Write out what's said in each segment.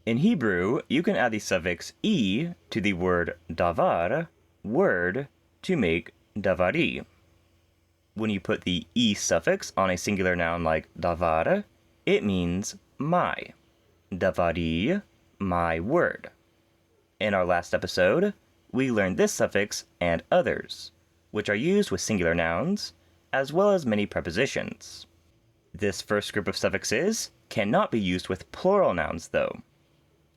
In Hebrew, you can add the suffix e to the word davar, word, to make davari. When you put the e suffix on a singular noun like davar, it means my. Davari, my word. In our last episode, we learned this suffix and others, which are used with singular nouns, as well as many prepositions. This first group of suffixes cannot be used with plural nouns, though.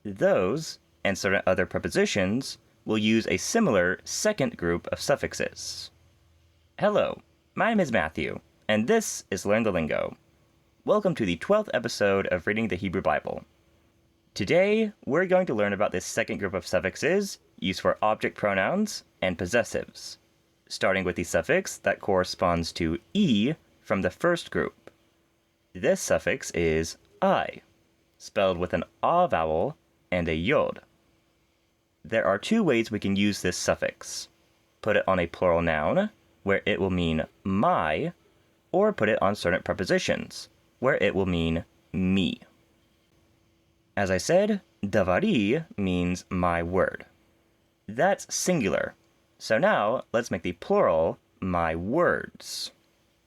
Those, and certain other prepositions, will use a similar second group of suffixes. Hello, my name is Matthew, and this is Learn the Lingo. Welcome to the 12th episode of Reading the Hebrew Bible. Today, we're going to learn about this second group of suffixes used for object pronouns and possessives, starting with the suffix that corresponds to e from the first group. This suffix is I, spelled with an a vowel and a yod. There are two ways we can use this suffix. Put it on a plural noun, where it will mean my, or put it on certain prepositions, where it will mean me. As I said, davari means my word. That's singular. So now, let's make the plural my words.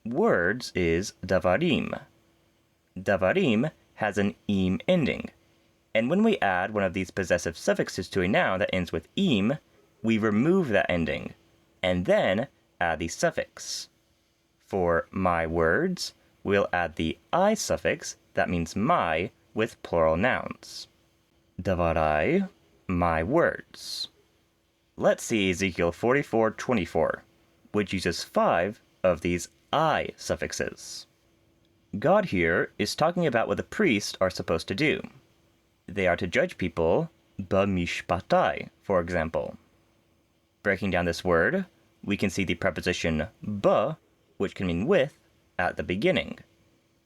Words is davarim. Davarim has an im ending. And when we add one of these possessive suffixes to a noun that ends with im, we remove that ending, and then add the suffix. For my words, we'll add the I suffix, that means my, with plural nouns. Davarai, my words. Let's see Ezekiel 44:24, which uses 5 of these I suffixes. God here is talking about what the priests are supposed to do. They are to judge people, b'mishpatai, for example. Breaking down this word, we can see the preposition b, which can mean with, at the beginning,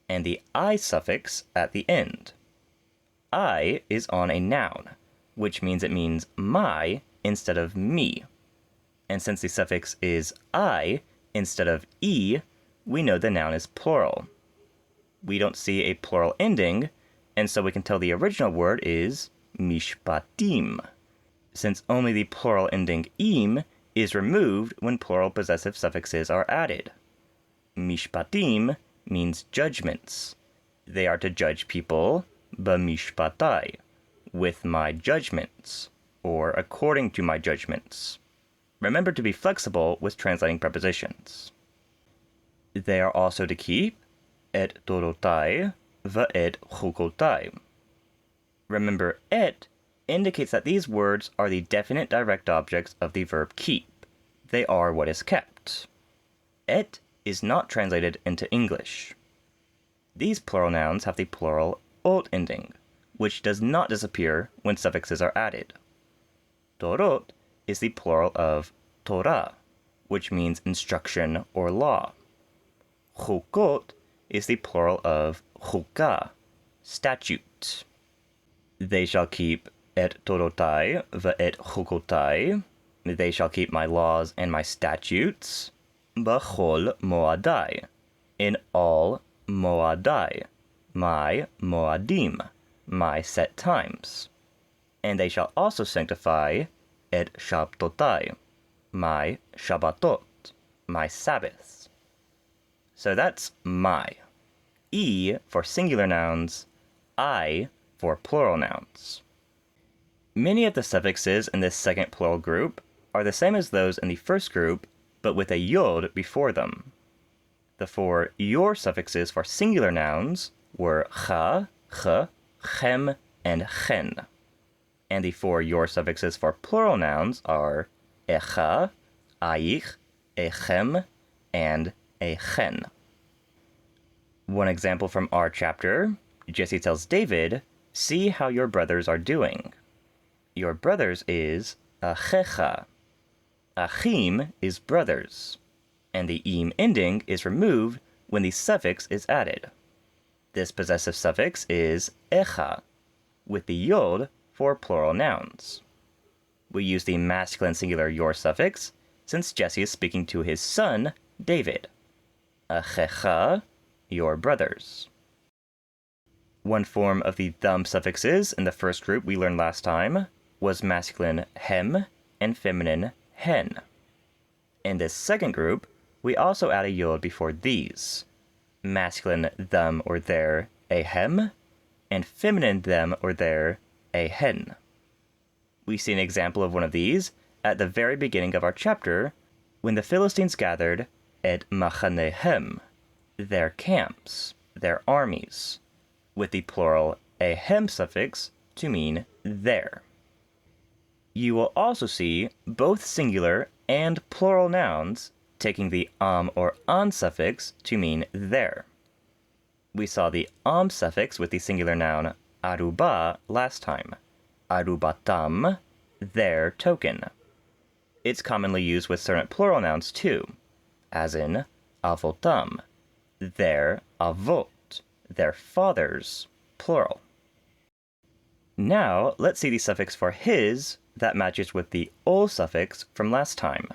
and the I suffix at the end. I is on a noun, which means it means my instead of me. And since the suffix is I instead of e, we know the noun is plural. We don't see a plural ending, and so we can tell the original word is mishpatim, since only the plural ending im is removed when plural possessive suffixes are added. Mishpatim means judgments. They are to judge people, b'mishpatai, with my judgments, or according to my judgments. Remember to be flexible with translating prepositions. They are also to keep et torotai v'et chukotai. Remember, et indicates that these words are the definite direct objects of the verb keep. They are what is kept. Et is not translated into English. These plural nouns have the plural ot ending, which does not disappear when suffixes are added. Torot is the plural of Torah, which means instruction or law. Chukot is the plural of chukah, statute. They shall keep et torotai v'et chukotai. They shall keep my laws and my statutes. B'chol moadai, in all moadai, my moadim, my set times. And they shall also sanctify et shabtotai, my shabbatot, my sabbaths. So that's my. E for singular nouns, I for plural nouns. Many of the suffixes in this second plural group are the same as those in the first group, but with a yod before them. The 4 yor suffixes for singular nouns were cha, ch, chem, and chen. And the 4 yor suffixes for plural nouns are echa, aich, echem, and echen. One example from our chapter, Jesse tells David, "See how your brothers are doing." Your brothers is achecha. Achim is brothers, and the im ending is removed when the suffix is added. This possessive suffix is echa, with the yod for plural nouns. We use the masculine singular yor suffix since Jesse is speaking to his son, David. Achecha, your brothers. One form of the them suffixes in the first group we learned last time was masculine hem and feminine hen. In this second group, we also add a yod before these. Masculine them or their, a hem, and feminine them or their, a hen. We see an example of one of these at the very beginning of our chapter when the Philistines gathered et machanehem, their camps, their armies, with the plural a hem suffix to mean their. You will also see both singular and plural nouns taking the or an suffix to mean their. We saw the suffix with the singular noun aruba last time. Arubatam, their token. It's commonly used with certain plural nouns too, as in avotam, their avot, their fathers, plural. Now, let's see the suffix for his that matches with the ol suffix from last time.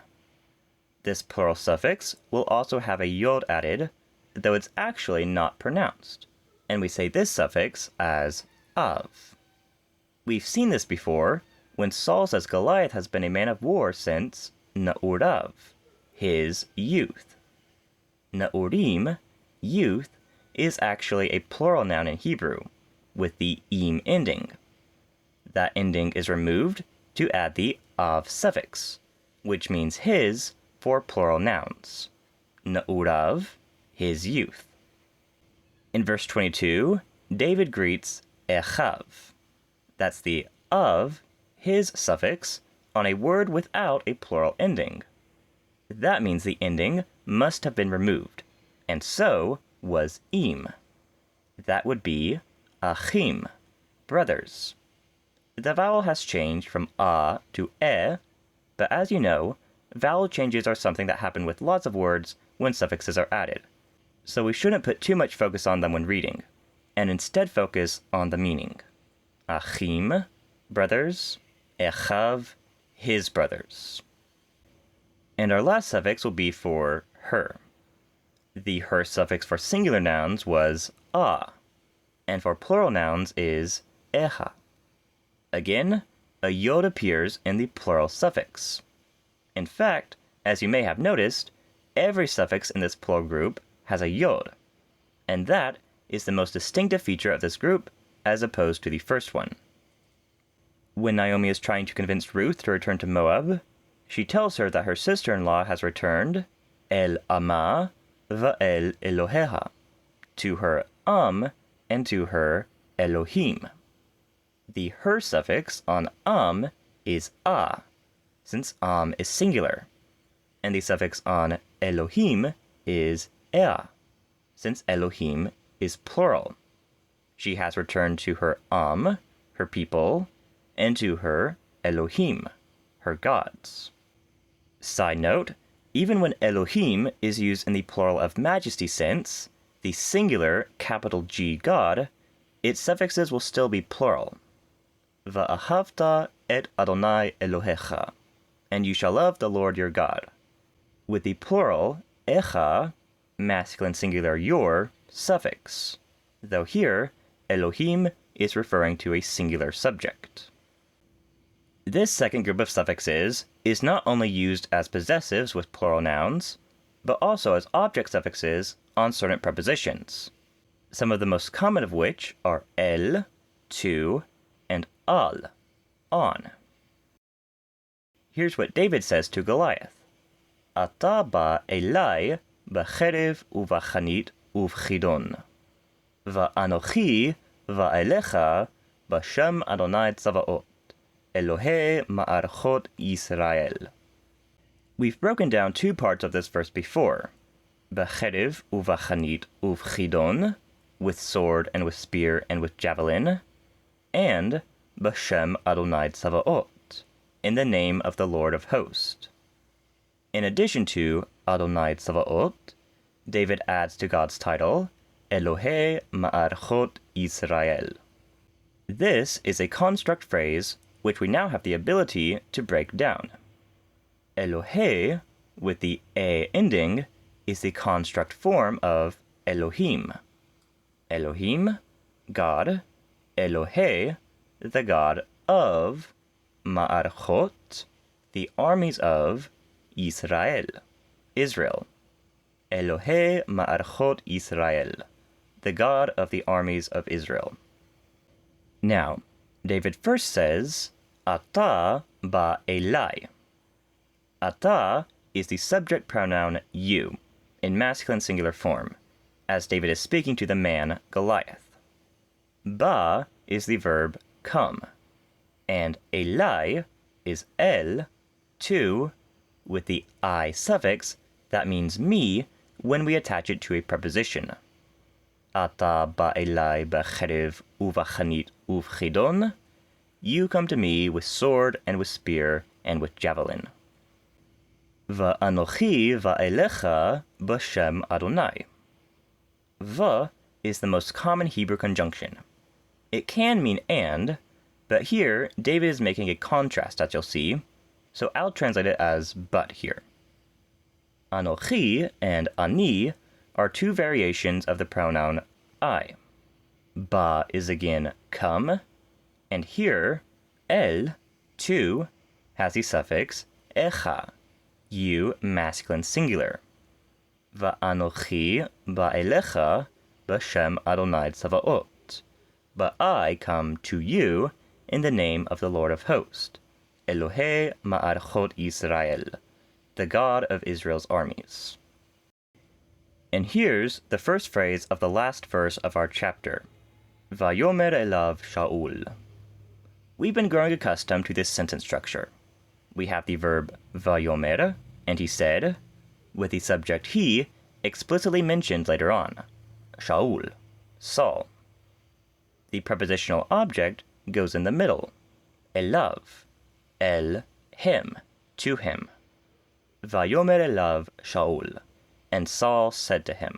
This plural suffix will also have a yod added, though it's actually not pronounced, and we say this suffix as av. We've seen this before when Saul says Goliath has been a man of war since na'urav, his youth. Na'urim, youth, is actually a plural noun in Hebrew, with the im ending. That ending is removed to add the av suffix, which means his for plural nouns. Na'urav, his youth. In verse 22, David greets echav. That's the of, his suffix, on a word without a plural ending. That means the ending must have been removed, and so was im. That would be achim, brothers. The vowel has changed from a to e, but as you know, vowel changes are something that happen with lots of words when suffixes are added. So we shouldn't put too much focus on them when reading, and instead focus on the meaning. Achim, brothers, echav, his brothers. And our last suffix will be for her. The her suffix for singular nouns was a, and for plural nouns is eha. Again, a yod appears in the plural suffix. In fact, as you may have noticed, every suffix in this plural group has a yod, and that is the most distinctive feature of this group as opposed to the first one. When Naomi is trying to convince Ruth to return to Moab, she tells her that her sister-in-law has returned el ama va'el Eloheha, to her and to her Elohim. The her suffix on is a, since is singular, and the suffix on Elohim is ea, since Elohim is plural. She has returned to her her people, and to her Elohim, her gods. Side note, even when Elohim is used in the plural of majesty sense, the singular capital G God, its suffixes will still be plural. Va'ahavta et Adonai Elohecha, and you shall love the Lord your God. With the plural echa, masculine singular your, suffix, though here Elohim is referring to a singular subject. This second group of suffixes is not only used as possessives with plural nouns, but also as object suffixes on certain prepositions, some of the most common of which are el, to, and al, on. Here's what David says to Goliath. Ata ba elai b'cherev uv'chanit uv'chidon. Va'anochi va'elecha b'shem Adonai Tzavaot, Elohei ma'archot Yisrael. We've broken down two parts of this verse before. B'cherev uv'chanit uv'chidon, with sword and with spear and with javelin, and b'shem Adonai Tzavaot, in the name of the Lord of hosts. In addition to Adonai Tzavaot, David adds to God's title, Elohei ma'archot Yisrael. This is a construct phrase which we now have the ability to break down. Elohei, with the a ending, is the construct form of Elohim. Elohim, God, Elohe, the God of, Ma'archot, the armies of, Israel, Israel. Elohe Ma'archot Israel, the God of the armies of Israel. Now, David first says, Ata ba'elai. Ata is the subject pronoun you, in masculine singular form, as David is speaking to the man Goliath. Ba is the verb come, and elai is el, to, with the I suffix that means me when we attach it to a preposition. Ata ba'elai b'cherev uv'chanit uv'chidon. You come to me with sword and with spear and with javelin. Va'anochi va'elecha b'shem Adonai. Va is the most common Hebrew conjunction. It can mean and, but here David is making a contrast, as you'll see, so I'll translate it as but here. Anochi and ani are two variations of the pronoun I. Ba is again come, and here el, to, has the suffix echa, you masculine singular. Va'anochi ba'elecha b'shem Adonai Tzavaot. But I come to you in the name of the Lord of hosts, Elohe Ma'archot Israel, the God of Israel's armies. And here's the first phrase of the last verse of our chapter. Vayomer elav Shaul. We've been growing accustomed to this sentence structure. We have the verb vayomer, and he said, with the subject he explicitly mentioned later on, Shaul, Saul. The prepositional object goes in the middle, elav, el, him, to him. Vayomer elav Shaul, and Saul said to him.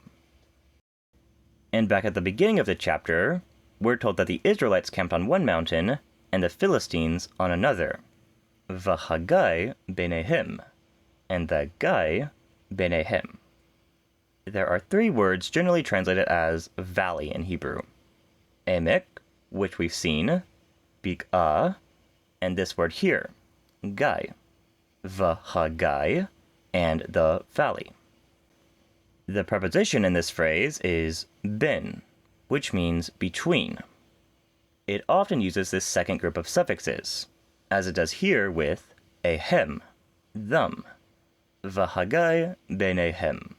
And back at the beginning of the chapter, we're told that the Israelites camped on one mountain and the Philistines on another. Vahagai benehem, and the gai benehem. There are three words generally translated as valley in Hebrew. Emek, which we've seen, bik'ah, and this word here, gai, vahagai, and the valley. The preposition in this phrase is ben, which means between. It often uses this second group of suffixes, as it does here with ehem, them, vahagai benehem,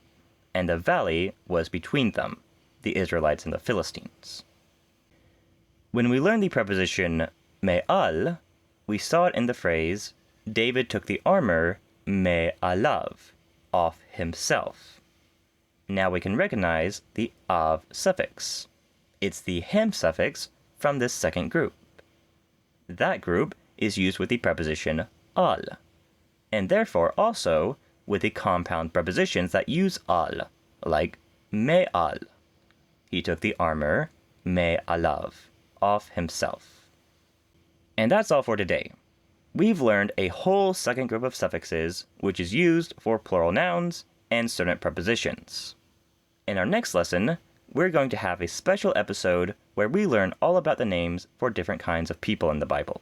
and the valley was between them, the Israelites and the Philistines. When we learned the preposition me'al, we saw it in the phrase, David took the armor me'alav, off himself. Now we can recognize the av suffix. It's the hem suffix from this second group. That group is used with the preposition al, and therefore also with the compound prepositions that use al, like me'al. He took the armor me'alav, off himself. And that's all for today. We've learned a whole second group of suffixes, which is used for plural nouns and certain prepositions. In our next lesson, we're going to have a special episode where we learn all about the names for different kinds of people in the Bible.